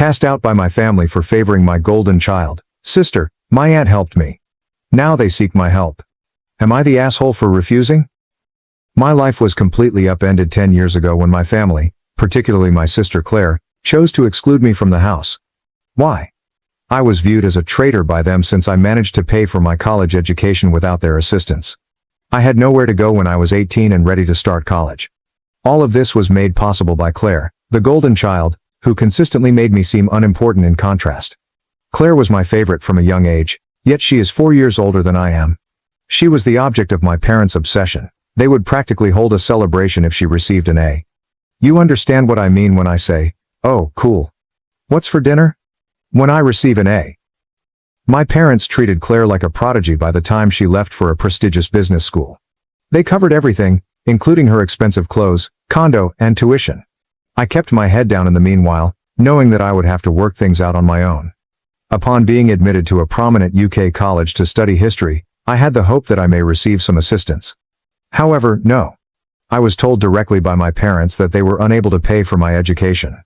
Cast out by my family for favoring my golden child, sister, my aunt helped me. Now they seek my help. Am I the asshole for refusing? My life was completely upended 10 years ago when my family, particularly my sister Claire, chose to exclude me from the house. Why? I was viewed as a traitor by them since I managed to pay for my college education without their assistance. I had nowhere to go when I was 18 and ready to start college. All of this was made possible by Claire, the golden child, who consistently made me seem unimportant in contrast. Claire was my favorite from a young age, yet she is 4 years older than I am. She was the object of my parents' obsession. They would practically hold a celebration if she received an A. You understand what I mean when I say, "Oh, cool. What's for dinner?" When I receive an A. My parents treated Claire like a prodigy by the time she left for a prestigious business school. They covered everything, including her expensive clothes, condo, and tuition. I kept my head down in the meanwhile, knowing that I would have to work things out on my own. Upon being admitted to a prominent UK college to study history, I had the hope that I may receive some assistance. However, no. I was told directly by my parents that they were unable to pay for my education.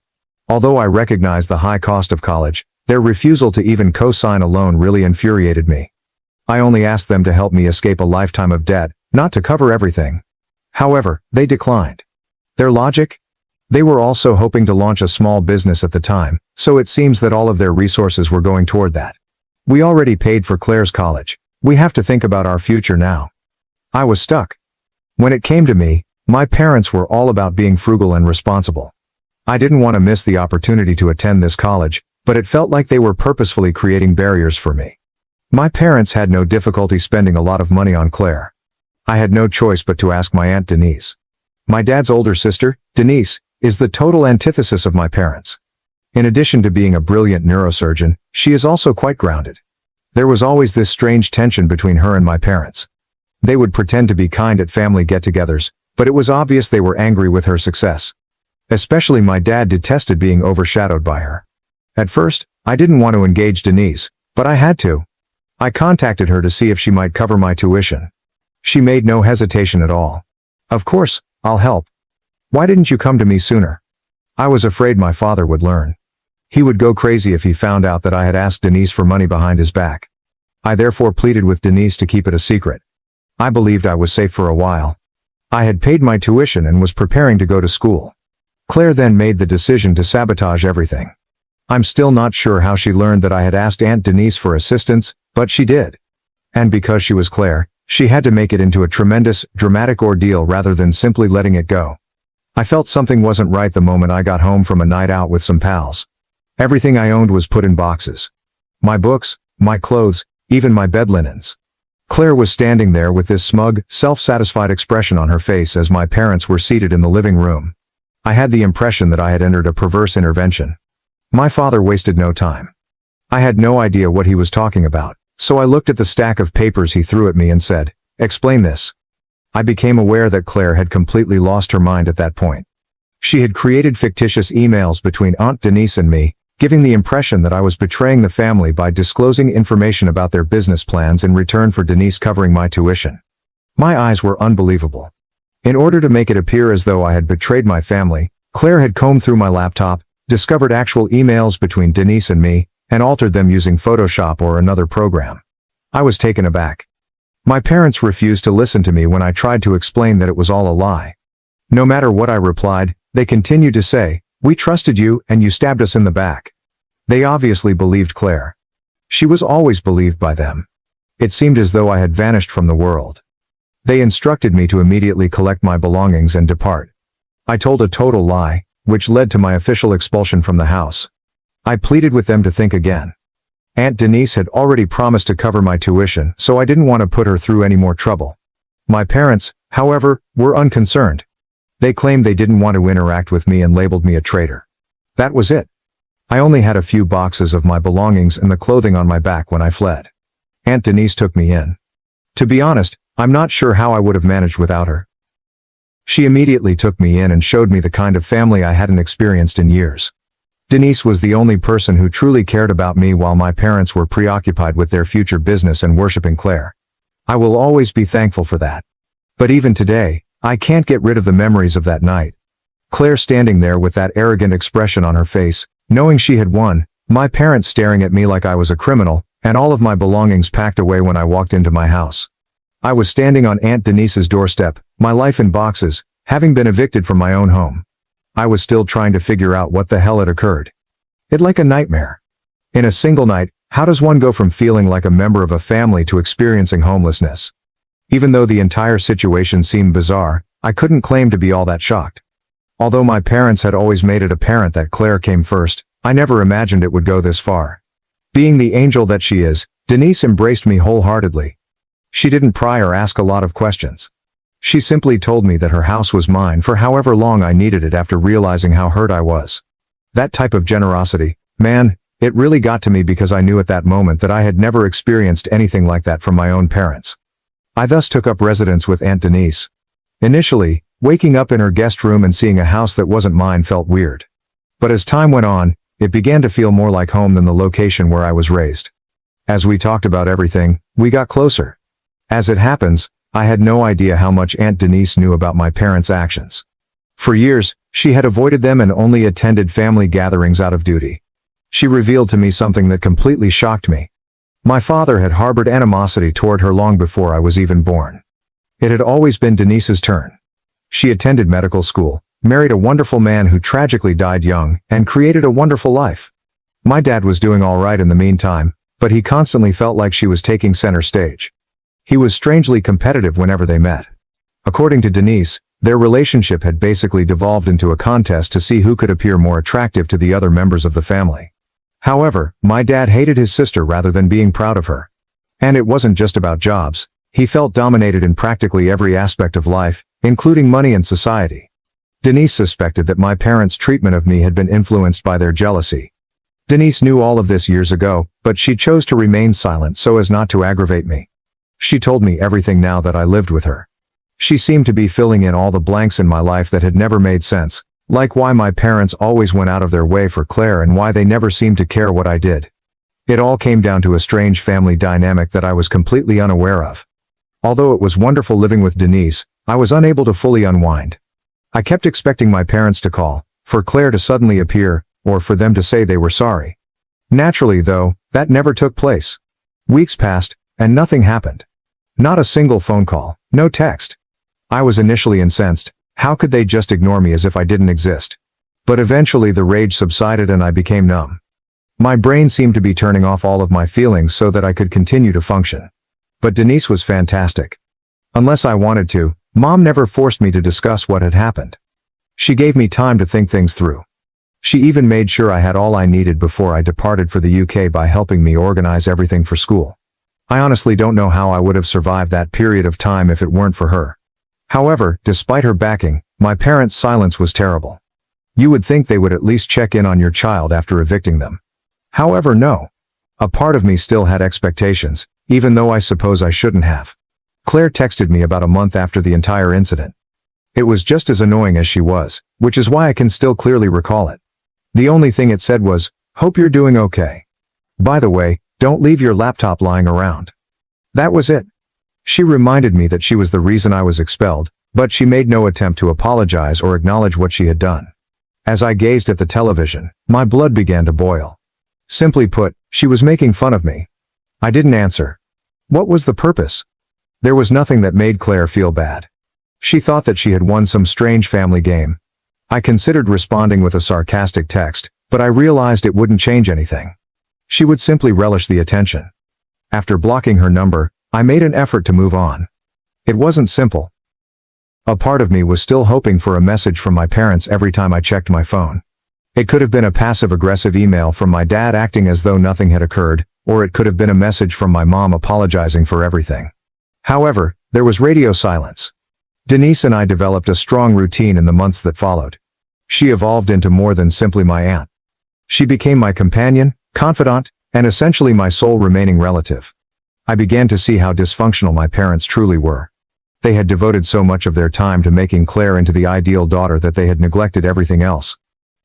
Although I recognized the high cost of college, their refusal to even co-sign a loan really infuriated me. I only asked them to help me escape a lifetime of debt, not to cover everything. However, they declined. Their logic? They were also hoping to launch a small business at the time, so it seems that all of their resources were going toward that. We already paid for Claire's college. We have to think about our future now. I was stuck. When it came to me, my parents were all about being frugal and responsible. I didn't want to miss the opportunity to attend this college, but it felt like they were purposefully creating barriers for me. My parents had no difficulty spending a lot of money on Claire. I had no choice but to ask my Aunt Denise. My dad's older sister, Denise, is the total antithesis of my parents. In addition to being a brilliant neurosurgeon, she is also quite grounded. There was always this strange tension between her and my parents. They would pretend to be kind at family get-togethers, but it was obvious they were angry with her success. Especially my dad detested being overshadowed by her. At first, I didn't want to engage Denise, but I had to. I contacted her to see if she might cover my tuition. She made no hesitation at all. Of course, I'll help. Why didn't you come to me sooner? I was afraid my father would learn. He would go crazy if he found out that I had asked Denise for money behind his back. I therefore pleaded with Denise to keep it a secret. I believed I was safe for a while. I had paid my tuition and was preparing to go to school. Claire then made the decision to sabotage everything. I'm still not sure how she learned that I had asked Aunt Denise for assistance, but she did. And because she was Claire, she had to make it into a tremendous, dramatic ordeal rather than simply letting it go. I felt something wasn't right the moment I got home from a night out with some pals. Everything I owned was put in boxes. My books, my clothes, even my bed linens. Claire was standing there with this smug, self-satisfied expression on her face as my parents were seated in the living room. I had the impression that I had entered a perverse intervention. My father wasted no time. I had no idea what he was talking about, so I looked at the stack of papers he threw at me and said, "Explain this." I became aware that Claire had completely lost her mind at that point. She had created fictitious emails between Aunt Denise and me, giving the impression that I was betraying the family by disclosing information about their business plans in return for Denise covering my tuition. My eyes were unbelievable. In order to make it appear as though I had betrayed my family, Claire had combed through my laptop, discovered actual emails between Denise and me, and altered them using Photoshop or another program. I was taken aback. My parents refused to listen to me when I tried to explain that it was all a lie. No matter what I replied, they continued to say, "We trusted you and you stabbed us in the back." They obviously believed Claire. She was always believed by them. It seemed as though I had vanished from the world. They instructed me to immediately collect my belongings and depart. I told a total lie, which led to my official expulsion from the house. I pleaded with them to think again. Aunt Denise had already promised to cover my tuition, so I didn't want to put her through any more trouble. My parents, however, were unconcerned. They claimed they didn't want to interact with me and labeled me a traitor. That was it. I only had a few boxes of my belongings and the clothing on my back when I fled. Aunt Denise took me in. To be honest, I'm not sure how I would have managed without her. She immediately took me in and showed me the kind of family I hadn't experienced in years. Denise was the only person who truly cared about me while my parents were preoccupied with their future business and worshiping Claire. I will always be thankful for that. But even today, I can't get rid of the memories of that night. Claire standing there with that arrogant expression on her face, Knowing she had won, my parents staring at me like I was a criminal, and all of my belongings packed away when I walked into my house. I was standing on Aunt Denise's doorstep, my life in boxes, having been evicted from my own home. I was still trying to figure out what the hell had occurred. It like a nightmare. In a single night, how does one go from feeling like a member of a family to experiencing homelessness? Even though the entire situation seemed bizarre, I couldn't claim to be all that shocked. Although my parents had always made it apparent that Claire came first, I never imagined it would go this far. Being the angel that she is, Denise embraced me wholeheartedly. She didn't pry or ask a lot of questions. She simply told me that her house was mine for however long I needed it after realizing how hurt I was. That type of generosity, man, it really got to me because I knew at that moment that I had never experienced anything like that from my own parents. I thus took up residence with Aunt Denise. Initially, waking up in her guest room and seeing a house that wasn't mine felt weird. But as time went on, it began to feel more like home than the location where I was raised. As we talked about everything, we got closer. As it happens, I had no idea how much Aunt Denise knew about my parents' actions. For years, she had avoided them and only attended family gatherings out of duty. She revealed to me something that completely shocked me. My father had harbored animosity toward her long before I was even born. It had always been Denise's turn. She attended medical school, married a wonderful man who tragically died young, and created a wonderful life. My dad was doing all right in the meantime, but he constantly felt like she was taking center stage. He was strangely competitive whenever they met. According to Denise, their relationship had basically devolved into a contest to see who could appear more attractive to the other members of the family. However, my dad hated his sister rather than being proud of her. And it wasn't just about jobs. He felt dominated in practically every aspect of life, including money and society. Denise suspected that my parents' treatment of me had been influenced by their jealousy. Denise knew all of this years ago, but she chose to remain silent so as not to aggravate me. She told me everything now that I lived with her. She seemed to be filling in all the blanks in my life that had never made sense, like why my parents always went out of their way for Claire and why they never seemed to care what I did. It all came down to a strange family dynamic that I was completely unaware of. Although it was wonderful living with Denise, I was unable to fully unwind. I kept expecting my parents to call, for Claire to suddenly appear, or for them to say they were sorry. Naturally, though, that never took place. Weeks passed, and nothing happened. Not a single phone call, no text. I was initially incensed. How could they just ignore me as if I didn't exist? But eventually the rage subsided and I became numb. My brain seemed to be turning off all of my feelings so that I could continue to function. But Denise was fantastic. Unless I wanted to, Mom never forced me to discuss what had happened. She gave me time to think things through. She even made sure I had all I needed before I departed for the UK by helping me organize everything for school. I honestly don't know how I would have survived that period of time if it weren't for her. However, despite her backing, my parents' silence was terrible. You would think they would at least check in on your child after evicting them. However, no. A part of me still had expectations, even though I suppose I shouldn't have. Claire texted me about a month after the entire incident. It was just as annoying as she was, which is why I can still clearly recall it. The only thing it said was, "Hope you're doing okay. By the way, don't leave your laptop lying around." That was it. She reminded me that she was the reason I was expelled, but she made no attempt to apologize or acknowledge what she had done. As I gazed at the television, my blood began to boil. Simply put, she was making fun of me. I didn't answer. What was the purpose? There was nothing that made Claire feel bad. She thought that she had won some strange family game. I considered responding with a sarcastic text, but I realized it wouldn't change anything. She would simply relish the attention. After blocking her number, I made an effort to move on. It wasn't simple. A part of me was still hoping for a message from my parents every time I checked my phone. It could have been a passive-aggressive email from my dad acting as though nothing had occurred, or it could have been a message from my mom apologizing for everything. However, there was radio silence. Denise and I developed a strong routine in the months that followed. She evolved into more than simply my aunt. She became my companion, confidant, and essentially my sole remaining relative. I began to see how dysfunctional my parents truly were. They had devoted so much of their time to making Claire into the ideal daughter that they had neglected everything else.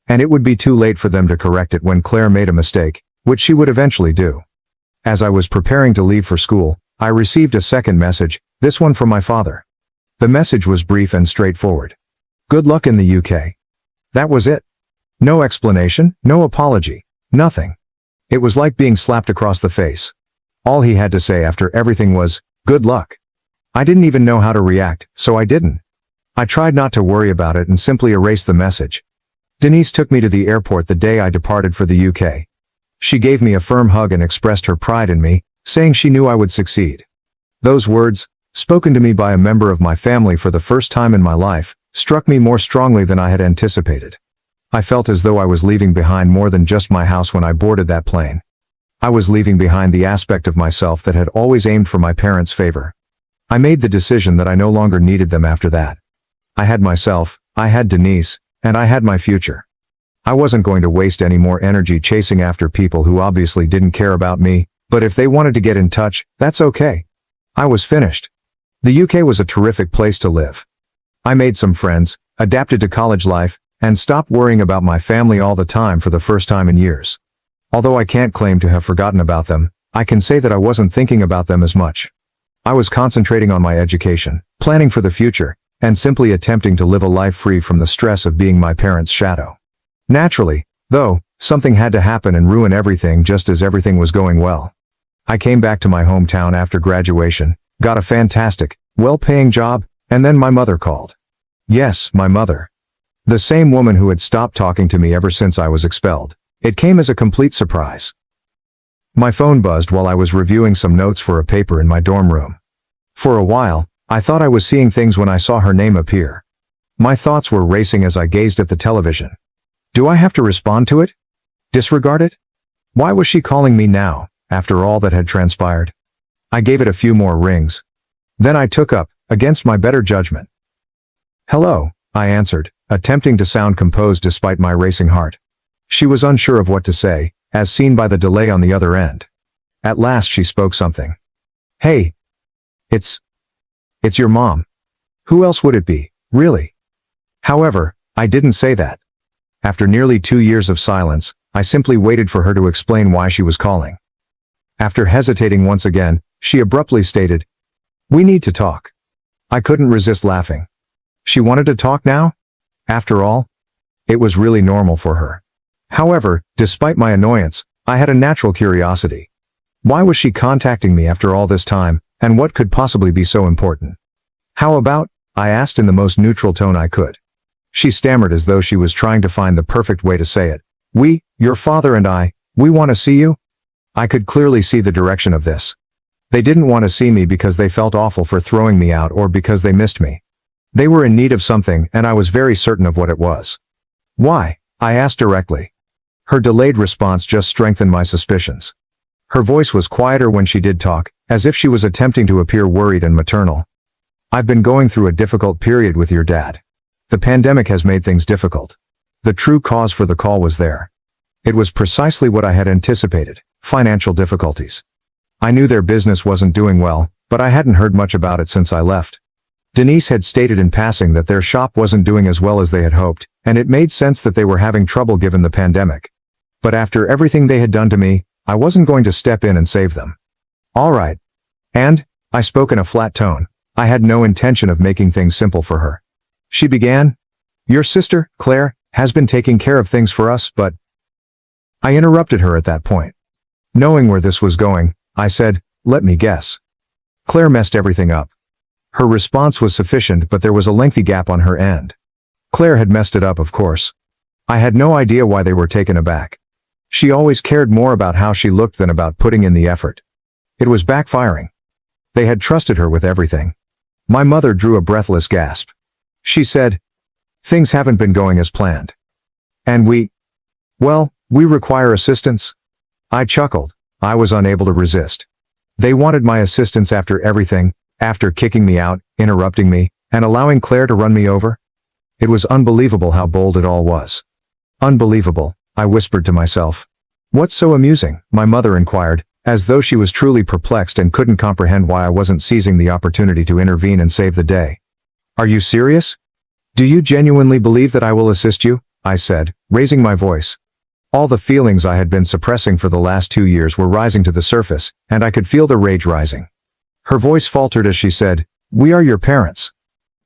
And it would be too late for them to correct it when Claire made a mistake, which she would eventually do. As I was preparing to leave for school, I received a second message, this one from my father. The message was brief and straightforward. Good luck in the UK. That was it. No explanation, no apology, nothing. It was like being slapped across the face. All he had to say after everything was, "Good luck." I didn't even know how to react, so I didn't. I tried not to worry about it and simply erased the message. Denise took me to the airport the day I departed for the UK. She gave me a firm hug and expressed her pride in me, saying she knew I would succeed. Those words, spoken to me by a member of my family for the first time in my life, struck me more strongly than I had anticipated. I felt as though I was leaving behind more than just my house when I boarded that plane. I was leaving behind the aspect of myself that had always aimed for my parents' favor. I made the decision that I no longer needed them after that. I had myself, I had Denise, and I had my future. I wasn't going to waste any more energy chasing after people who obviously didn't care about me, but if they wanted to get in touch, that's okay. I was finished. The UK was a terrific place to live. I made some friends, adapted to college life, and stopped worrying about my family all the time for the first time in years. Although I can't claim to have forgotten about them, I can say that I wasn't thinking about them as much. I was concentrating on my education, planning for the future, and simply attempting to live a life free from the stress of being my parents' shadow. Naturally, though, something had to happen and ruin everything just as everything was going well. I came back to my hometown after graduation, got a fantastic, well-paying job, and then my mother called. Yes, my mother. The same woman who had stopped talking to me ever since I was expelled. It came as a complete surprise. My phone buzzed while I was reviewing some notes for a paper in my dorm room. For a while, I thought I was seeing things when I saw her name appear. My thoughts were racing as I gazed at the television. Do I have to respond to it? Disregard it? Why was she calling me now, after all that had transpired? I gave it a few more rings. Then I took up, against my better judgment. "Hello," I answered, attempting to sound composed despite my racing heart. She was unsure of what to say, as seen by the delay on the other end. At last she spoke something. "Hey. It's your mom. Who else would it be, really?" However, I didn't say that. After nearly 2 years of silence, I simply waited for her to explain why she was calling. After hesitating once again, she abruptly stated, "We need to talk." I couldn't resist laughing. She wanted to talk now? After all, it was really normal for her. However, despite my annoyance, I had a natural curiosity. Why was she contacting me after all this time, and what could possibly be so important? "How about," I asked in the most neutral tone I could. She stammered as though she was trying to find the perfect way to say it. Your father and I, we want to see you?" I could clearly see the direction of this. They didn't want to see me because they felt awful for throwing me out or because they missed me. They were in need of something, and I was very certain of what it was. "Why?" I asked directly. Her delayed response just strengthened my suspicions. Her voice was quieter when she did talk, as if she was attempting to appear worried and maternal. "I've been going through a difficult period with your dad. The pandemic has made things difficult." The true cause for the call was there. It was precisely what I had anticipated: financial difficulties. I knew their business wasn't doing well, but I hadn't heard much about it since I left. Denise had stated in passing that their shop wasn't doing as well as they had hoped, and it made sense that they were having trouble given the pandemic. But after everything they had done to me, I wasn't going to step in and save them. "All right." And, I spoke in a flat tone. I had no intention of making things simple for her. She began, "Your sister, Claire, has been taking care of things for us, but—" I interrupted her at that point. Knowing where this was going, I said, "Let me guess. Claire messed everything up." Her response was sufficient, but there was a lengthy gap on her end. Claire had messed it up, of course. I had no idea why they were taken aback. She always cared more about how she looked than about putting in the effort. It was backfiring. They had trusted her with everything. My mother drew a breathless gasp. She said, "Things haven't been going as planned. And we require assistance." I chuckled. I was unable to resist. They wanted my assistance after everything, after kicking me out, interrupting me, and allowing Claire to run me over? It was unbelievable how bold it all was. "Unbelievable," I whispered to myself. "What's so amusing?" my mother inquired, as though she was truly perplexed and couldn't comprehend why I wasn't seizing the opportunity to intervene and save the day. "Are you serious? Do you genuinely believe that I will assist you?" I said, raising my voice. All the feelings I had been suppressing for the last 2 years were rising to the surface, and I could feel the rage rising. Her voice faltered as she said, "We are your parents.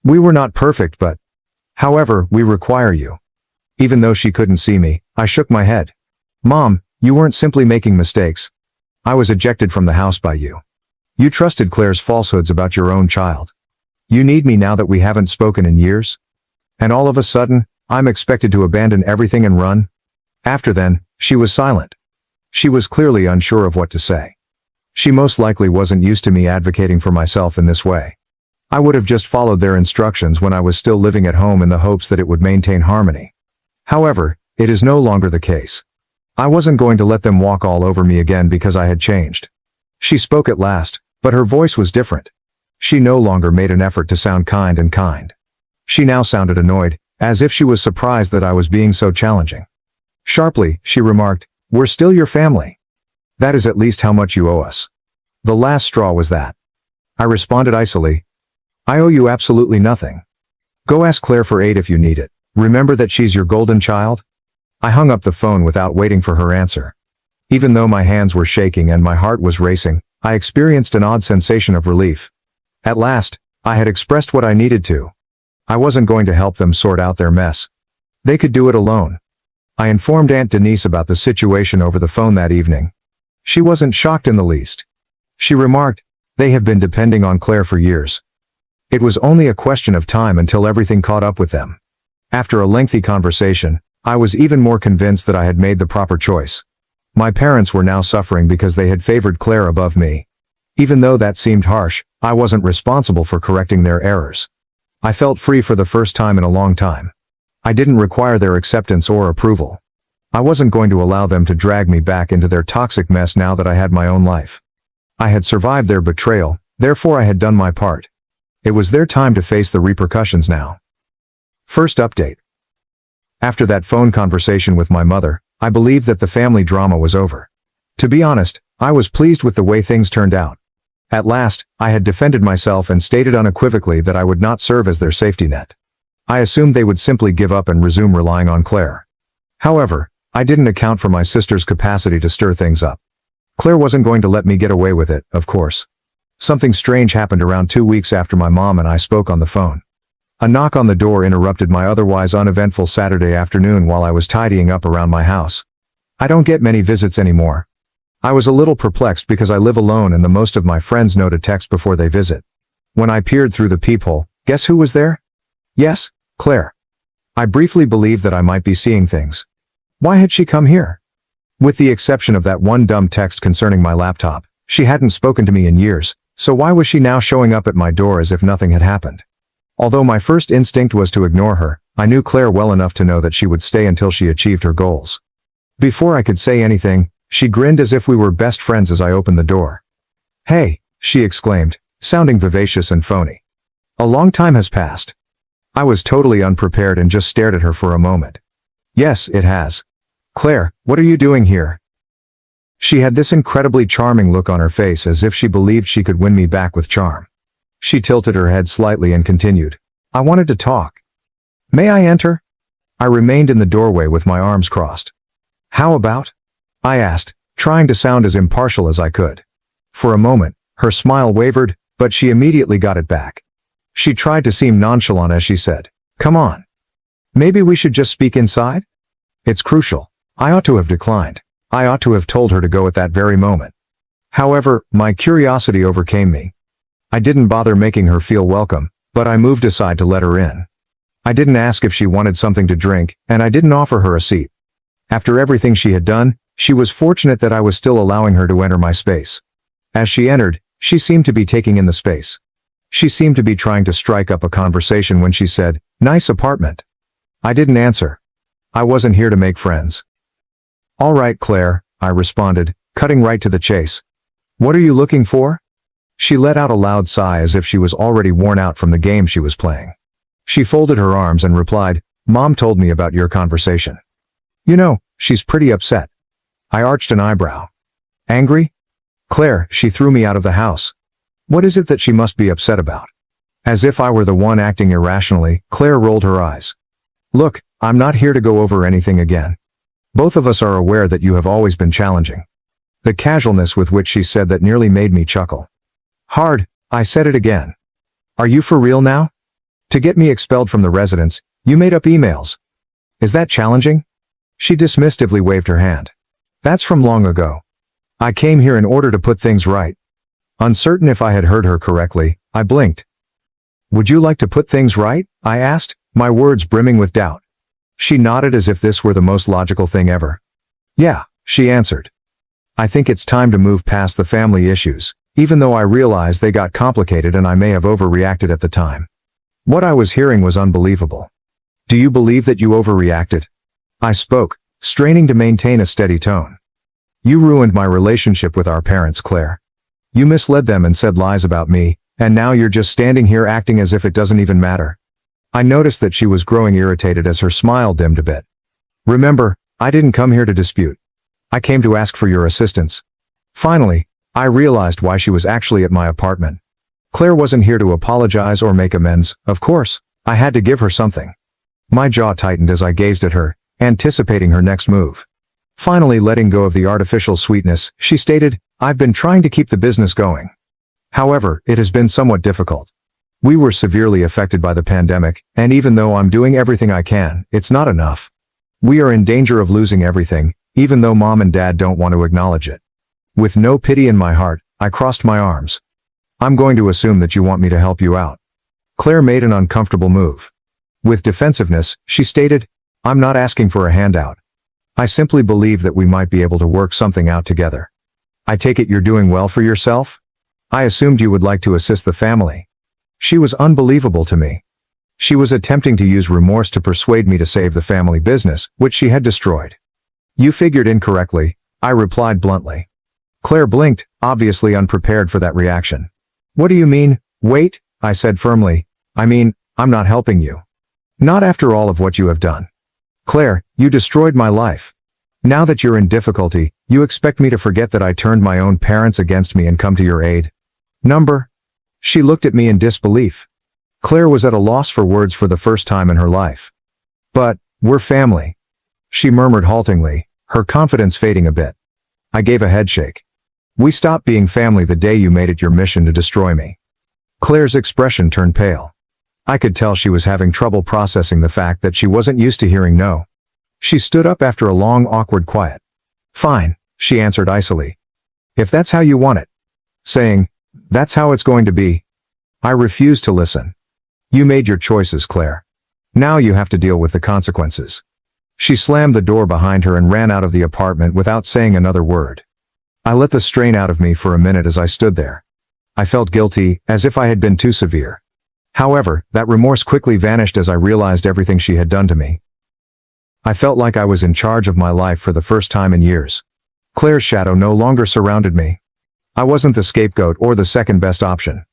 We were not perfect, but... However, we require you. Even though she couldn't see me, I shook my head. Mom, you weren't simply making mistakes. I was ejected from the house by you. You trusted Claire's falsehoods about your own child. You need me now that we haven't spoken in years? And all of a sudden, I'm expected to abandon everything and run? After then, she was silent. She was clearly unsure of what to say. She most likely wasn't used to me advocating for myself in this way. I would have just followed their instructions when I was still living at home in the hopes that it would maintain harmony. However, it is no longer the case. I wasn't going to let them walk all over me again because I had changed. She spoke at last, but her voice was different. She no longer made an effort to sound kind. She now sounded annoyed, as if she was surprised that I was being so challenging. Sharply, she remarked, "We're still your family. That is at least how much you owe us." The last straw was that. I responded icily, "I owe you absolutely nothing. Go ask Claire for aid if you need it. Remember that she's your golden child?" I hung up the phone without waiting for her answer. Even though my hands were shaking and my heart was racing, I experienced an odd sensation of relief. At last, I had expressed what I needed to. I wasn't going to help them sort out their mess. They could do it alone. I informed Aunt Denise about the situation over the phone that evening. She wasn't shocked in the least. She remarked, "They have been depending on Claire for years. It was only a question of time until everything caught up with them." After a lengthy conversation, I was even more convinced that I had made the proper choice. My parents were now suffering because they had favored Claire above me. Even though that seemed harsh, I wasn't responsible for correcting their errors. I felt free for the first time in a long time. I didn't require their acceptance or approval. I wasn't going to allow them to drag me back into their toxic mess now that I had my own life. I had survived their betrayal, therefore I had done my part. It was their time to face the repercussions now. First update. After that phone conversation with my mother, I believed that the family drama was over. To be honest, I was pleased with the way things turned out. At last, I had defended myself and stated unequivocally that I would not serve as their safety net. I assumed they would simply give up and resume relying on Claire. However, I didn't account for my sister's capacity to stir things up. Claire wasn't going to let me get away with it, of course. Something strange happened around 2 weeks after my mom and I spoke on the phone. A knock on the door interrupted my otherwise uneventful Saturday afternoon while I was tidying up around my house. I don't get many visits anymore. I was a little perplexed because I live alone and the most of my friends know to text before they visit. When I peered through the peephole, guess who was there? Yes, Claire. I briefly believed that I might be seeing things. Why had she come here? With the exception of that one dumb text concerning my laptop, she hadn't spoken to me in years, so why was she now showing up at my door as if nothing had happened? Although my first instinct was to ignore her, I knew Claire well enough to know that she would stay until she achieved her goals. Before I could say anything, she grinned as if we were best friends as I opened the door. "Hey," she exclaimed, sounding vivacious and phony. "A long time has passed." I was totally unprepared and just stared at her for a moment. "Yes, it has. Claire, what are you doing here?" She had this incredibly charming look on her face as if she believed she could win me back with charm. She tilted her head slightly and continued, "I wanted to talk. May I enter?" I remained in the doorway with my arms crossed. "How about?" I asked, trying to sound as impartial as I could. For a moment, her smile wavered, but she immediately got it back. She tried to seem nonchalant as she said, "Come on. Maybe we should just speak inside? It's crucial." I ought to have declined. I ought to have told her to go at that very moment. However, my curiosity overcame me. I didn't bother making her feel welcome, but I moved aside to let her in. I didn't ask if she wanted something to drink, and I didn't offer her a seat. After everything she had done, she was fortunate that I was still allowing her to enter my space. As she entered, she seemed to be taking in the space. She seemed to be trying to strike up a conversation when she said, "Nice apartment." I didn't answer. I wasn't here to make friends. "All right, Claire," I responded, cutting right to the chase. "What are you looking for?" She let out a loud sigh as if she was already worn out from the game she was playing. She folded her arms and replied, "Mom told me about your conversation. You know, she's pretty upset." I arched an eyebrow. "Angry?" "Claire, she threw me out of the house. What is it that she must be upset about?" As if I were the one acting irrationally, Claire rolled her eyes. "Look, I'm not here to go over anything again. Both of us are aware that you have always been challenging." The casualness with which she said that nearly made me chuckle. "Hard," I said it again. "Are you for real now? To get me expelled from the residence, you made up emails." Is that challenging? She dismissively waved her hand. That's from long ago. I came here in order to put things right. Uncertain if I had heard her correctly, I blinked. Would you like to put things right? I asked, my words brimming with doubt. She nodded as if this were the most logical thing ever. Yeah, she answered. I think it's time to move past the family issues, even though I realize they got complicated and I may have overreacted at the time. What I was hearing was unbelievable. Do you believe that you overreacted? I spoke, straining to maintain a steady tone. You ruined my relationship with our parents, Claire. You misled them and said lies about me, and now you're just standing here acting as if it doesn't even matter. I noticed that she was growing irritated as her smile dimmed a bit. Remember, I didn't come here to dispute. I came to ask for your assistance. Finally, I realized why she was actually at my apartment. Claire wasn't here to apologize or make amends, of course. I had to give her something. My jaw tightened as I gazed at her, anticipating her next move. Finally letting go of the artificial sweetness, she stated, I've been trying to keep the business going. However, it has been somewhat difficult. We were severely affected by the pandemic, and even though I'm doing everything I can, it's not enough. We are in danger of losing everything, even though Mom and Dad don't want to acknowledge it. With no pity in my heart, I crossed my arms. I'm going to assume that you want me to help you out. Claire made an uncomfortable move. With defensiveness, she stated, I'm not asking for a handout. I simply believe that we might be able to work something out together. I take it you're doing well for yourself? I assumed you would like to assist the family. She was unbelievable to me. She was attempting to use remorse to persuade me to save the family business, which she had destroyed. You figured incorrectly, I replied bluntly. Claire blinked, obviously unprepared for that reaction. What do you mean? Wait, I said firmly. I mean, I'm not helping you. Not after all of what you have done. Claire, you destroyed my life. Now that you're in difficulty, you expect me to forget that I turned my own parents against me and come to your aid? She looked at me in disbelief. Claire was at a loss for words for the first time in her life. But, we're family. She murmured haltingly, her confidence fading a bit. I gave a headshake. We stopped being family the day you made it your mission to destroy me. Claire's expression turned pale. I could tell she was having trouble processing the fact that she wasn't used to hearing no. She stood up after a long awkward quiet. Fine, she answered icily. If that's how you want it. Saying, that's how it's going to be. I refused to listen. You made your choices, Claire. Now you have to deal with the consequences. She slammed the door behind her and ran out of the apartment without saying another word. I let the strain out of me for a minute as I stood there. I felt guilty, as if I had been too severe. However, that remorse quickly vanished as I realized everything she had done to me. I felt like I was in charge of my life for the first time in years. Claire's shadow no longer surrounded me. I wasn't the scapegoat or the second best option.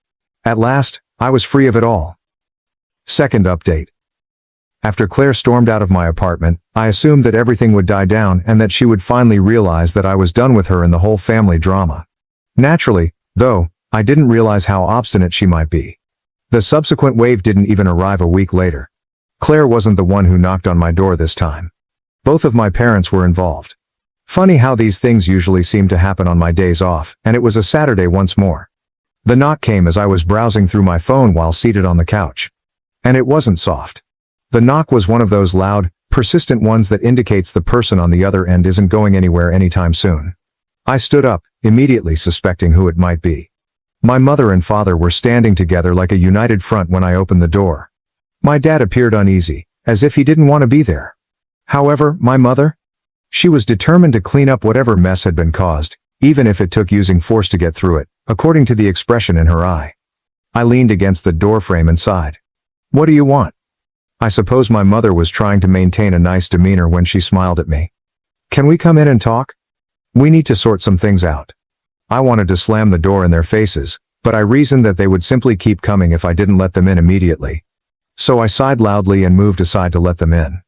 At last, I was free of it all. Second update. After Claire stormed out of my apartment, I assumed that everything would die down and that she would finally realize that I was done with her and the whole family drama. Naturally, though, I didn't realize how obstinate she might be. The subsequent wave didn't even arrive a week later. Claire wasn't the one who knocked on my door this time. Both of my parents were involved. Funny how these things usually seem to happen on my days off, and it was a Saturday once more. The knock came as I was browsing through my phone while seated on the couch. And it wasn't soft. The knock was one of those loud, persistent ones that indicates the person on the other end isn't going anywhere anytime soon. I stood up, immediately suspecting who it might be. My mother and father were standing together like a united front when I opened the door. My dad appeared uneasy, as if he didn't want to be there. However, my mother? She was determined to clean up whatever mess had been caused, even if it took using force to get through it, according to the expression in her eye. I leaned against the doorframe and sighed. What do you want? I suppose my mother was trying to maintain a nice demeanor when she smiled at me. Can we come in and talk? We need to sort some things out. I wanted to slam the door in their faces, but I reasoned that they would simply keep coming if I didn't let them in immediately. So I sighed loudly and moved aside to let them in.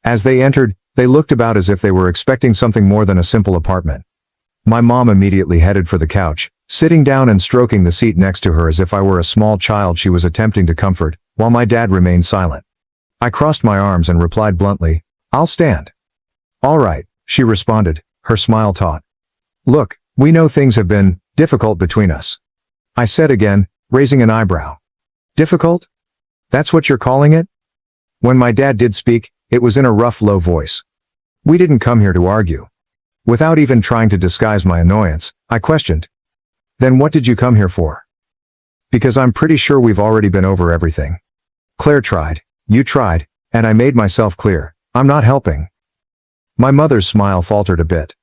As they entered, they looked about as if they were expecting something more than a simple apartment. My mom immediately headed for the couch, sitting down and stroking the seat next to her as if I were a small child she was attempting to comfort, while my dad remained silent. I crossed my arms and replied bluntly, I'll stand. All right, she responded, her smile taut. Look, we know things have been difficult between us. I said again, raising an eyebrow. Difficult? That's what you're calling it? When my dad did speak, It was in a rough, low voice. "We didn't come here to argue." Without even trying to disguise my annoyance, I questioned. "Then what did you come here for?" "Because I'm pretty sure we've already been over everything." Claire tried, you tried, and I made myself clear. I'm not helping. My mother's smile faltered a bit.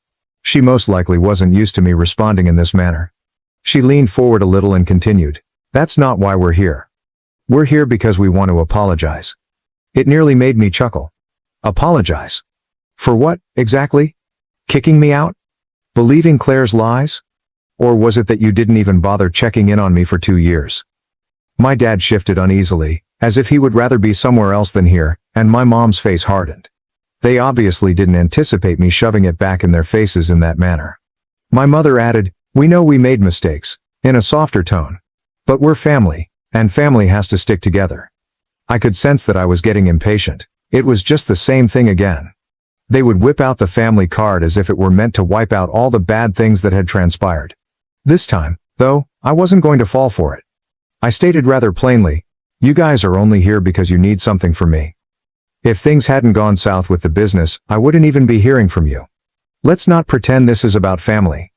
She most likely wasn't used to me responding in this manner. She leaned forward a little and continued. "That's not why we're here. We're here because we want to apologize." It nearly made me chuckle. Apologize? For what, exactly? Kicking me out? Believing Claire's lies? Or was it that you didn't even bother checking in on me for 2 years? My dad shifted uneasily, as if he would rather be somewhere else than here, and my mom's face hardened. They obviously didn't anticipate me shoving it back in their faces in that manner. My mother added, "We know we made mistakes," in a softer tone. "But we're family, and family has to stick together." I could sense that I was getting impatient. It was just the same thing again. They would whip out the family card as if it were meant to wipe out all the bad things that had transpired. This time, though, I wasn't going to fall for it. I stated rather plainly, "You guys are only here because you need something from me. If things hadn't gone south with the business, I wouldn't even be hearing from you. Let's not pretend this is about family."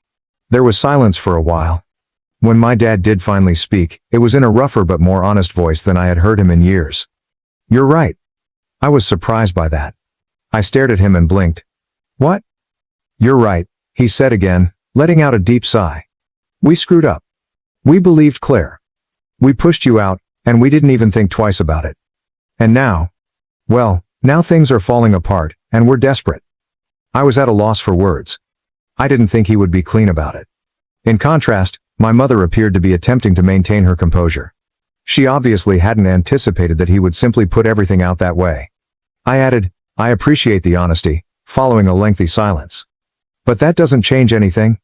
There was silence for a while. When my dad did finally speak, it was in a rougher but more honest voice than I had heard him in years. "You're right." I was surprised by that. I stared at him and blinked. "What?" "You're right," he said again, letting out a deep sigh. "We screwed up. We believed Claire. We pushed you out, and we didn't even think twice about it. And now, well, now things are falling apart, and we're desperate." I was at a loss for words. I didn't think he would be clean about it. In contrast, my mother appeared to be attempting to maintain her composure. She obviously hadn't anticipated that he would simply put everything out that way. I added, "I appreciate the honesty," following a lengthy silence. "But that doesn't change anything."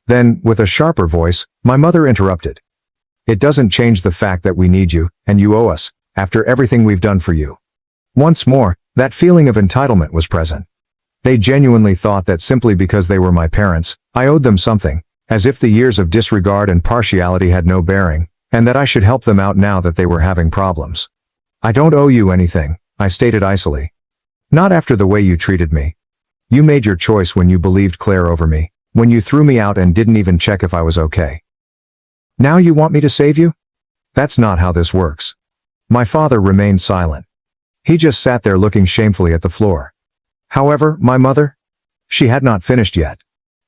Then, with a sharper voice, my mother interrupted. "It doesn't change the fact that we need you, and you owe us, after everything we've done for you." Once more, that feeling of entitlement was present. They genuinely thought that simply because they were my parents, I owed them something, as if the years of disregard and partiality had no bearing, and that I should help them out now that they were having problems. "I don't owe you anything," I stated icily. "Not after the way you treated me. You made your choice when you believed Claire over me, when you threw me out and didn't even check if I was okay. Now you want me to save you? That's not how this works." My father remained silent. He just sat there looking shamefully at the floor. However, my mother? She had not finished yet.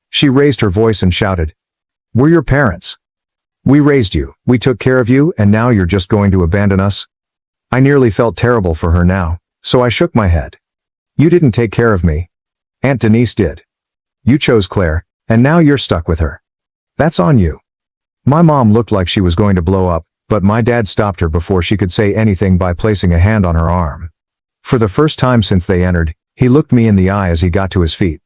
She raised her voice and shouted, "We're your parents. We raised you, we took care of you, and now you're just going to abandon us?" I nearly felt terrible for her now, so I shook my head. "You didn't take care of me. Aunt Denise did. You chose Claire, and now you're stuck with her. That's on you." My mom looked like she was going to blow up, but my dad stopped her before she could say anything by placing a hand on her arm. For the first time since they entered, he looked me in the eye as he got to his feet.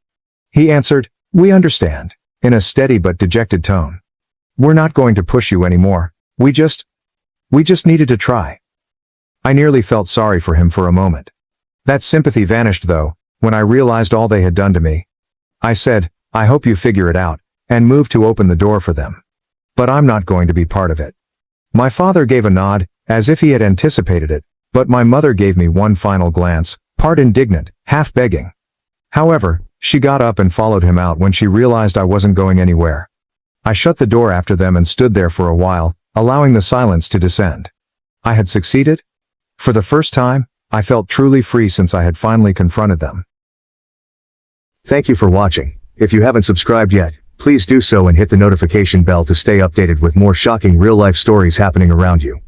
He answered, "We understand," in a steady but dejected tone. "We're not going to push you anymore. We just needed to try." I nearly felt sorry for him for a moment. That sympathy vanished though, when I realized all they had done to me. I said, "I hope you figure it out," and moved to open the door for them. "But I'm not going to be part of it." My father gave a nod, as if he had anticipated it, but my mother gave me one final glance, part indignant, half begging. However, she got up and followed him out when she realized I wasn't going anywhere. I shut the door after them and stood there for a while, allowing the silence to descend. I had succeeded? For the first time, I felt truly free since I had finally confronted them. Thank you for watching. If you haven't subscribed yet, please do so and hit the notification bell to stay updated with more shocking real-life stories happening around you.